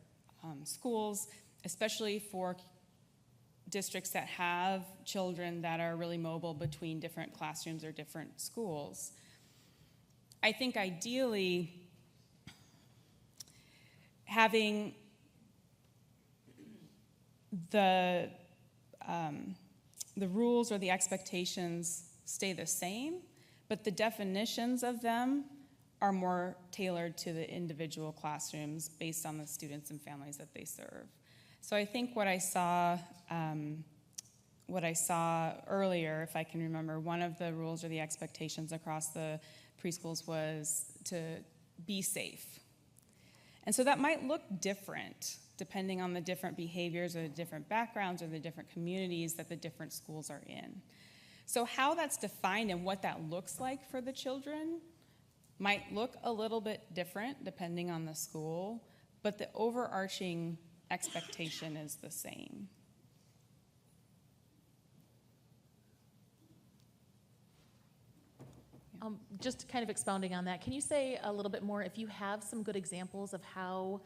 [SPEAKER 1] schools, especially for districts that have children that are really mobile between different classrooms or different schools. I think ideally having the rules or the expectations stay the same, but the definitions of them are more tailored to the individual classrooms based on the students and families that they serve. So I think what I saw earlier, if I can remember, one of the rules or the expectations across the preschools was to be safe. And so that might look different depending on the different behaviors or the different backgrounds or the different communities that the different schools are in. So how that's defined and what that looks like for the children might look a little bit different depending on the school, but the overarching expectation is the same.
[SPEAKER 8] Just kind of expounding on that, can you say a little bit more if you have some good examples of how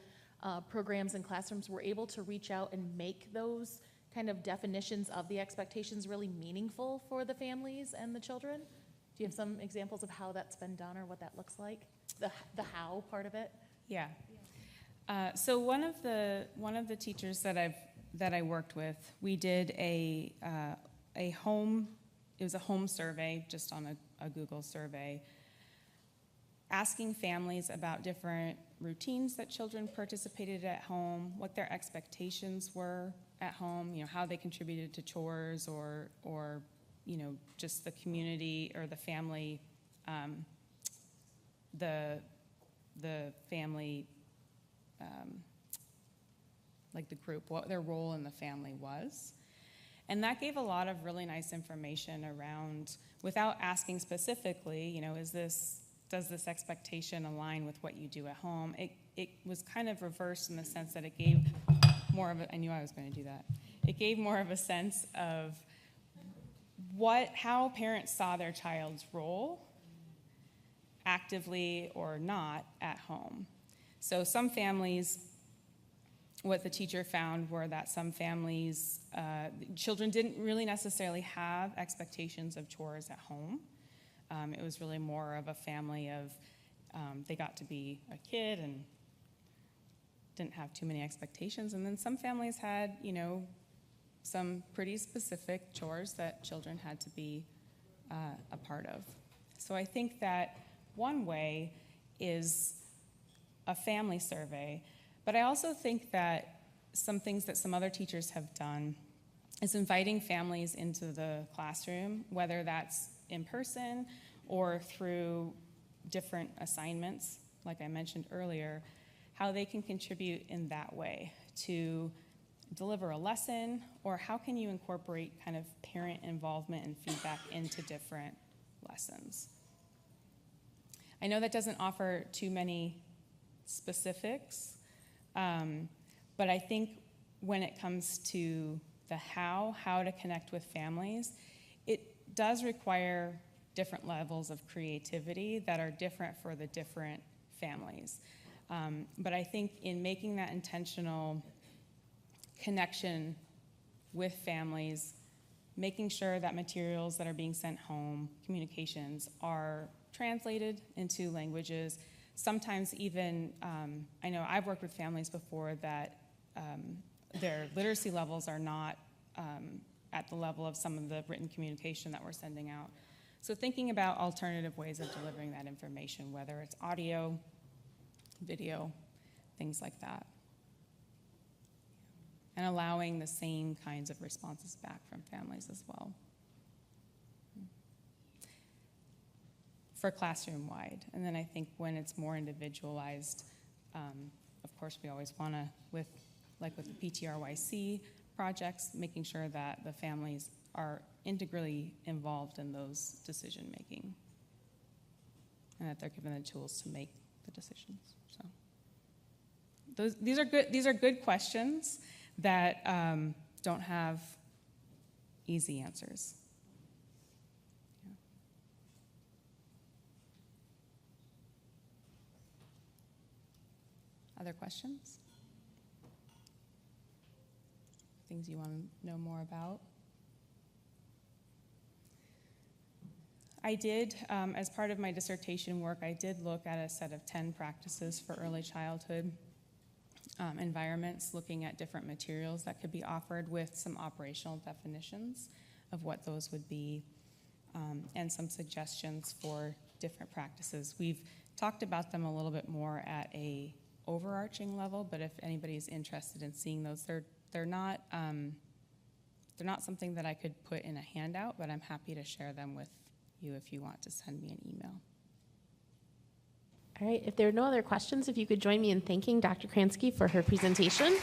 [SPEAKER 8] programs and classrooms were able to reach out and make those kind of definitions of the expectations really meaningful for the families and the children? Do you have some examples of how that's been done or what that looks like? The how part of it?
[SPEAKER 1] Yeah. So one of the teachers that I worked with, we did a home survey, just on a Google survey, asking families about different routines that children participated at home, what their expectations were at home, how they contributed to chores or just the community or the family, the family, like the group, what their role in the family was. And that gave a lot of really nice information around, without asking specifically, does this expectation align with what you do at home? It was kind of reversed in the sense that it gave more of I knew I was going to do that. It gave more of a sense of how parents saw their child's role, actively or not, at home. So some families, what the teacher found were that some families, children didn't really necessarily have expectations of chores at home. It was really more of a family of, they got to be a kid and didn't have too many expectations. And then some families had, some pretty specific chores that children had to be a part of. So I think that one way is a family survey. But I also think that some things that some other teachers have done is inviting families into the classroom, whether that's in person or through different assignments, like I mentioned earlier, how they can contribute in that way to deliver a lesson, or how can you incorporate kind of parent involvement and feedback into different lessons. I know that doesn't offer too many specifics, but I think when it comes to the how to connect with families, it does require different levels of creativity that are different for the different families. But I think in making that intentional connection with families, making sure that materials that are being sent home, communications, are translated into languages. Sometimes even, I know I've worked with families before that their literacy levels are not at the level of some of the written communication that we're sending out. So thinking about alternative ways of delivering that information, whether it's audio, video, things like that. And allowing the same kinds of responses back from families as well. For classroom-wide. And then I think when it's more individualized, of course we always want to, with the PTRYC projects, making sure that the families are integrally involved in those decision-making and that they're given the tools to make the decisions. So these are good questions that don't have easy answers. Yeah. Other questions? Things you want to know more about? I did, as part of my dissertation work, I did look at a set of 10 practices for early childhood environments, looking at different materials that could be offered with some operational definitions of what those would be, and some suggestions for different practices. We've talked about them a little bit more at a overarching level, but if anybody's interested in seeing those, they're not something that I could put in a handout, but I'm happy to share them with you if you want to send me an email.
[SPEAKER 6] All right, if there are no other questions, if you could join me in thanking Dr. Kransky for her presentation.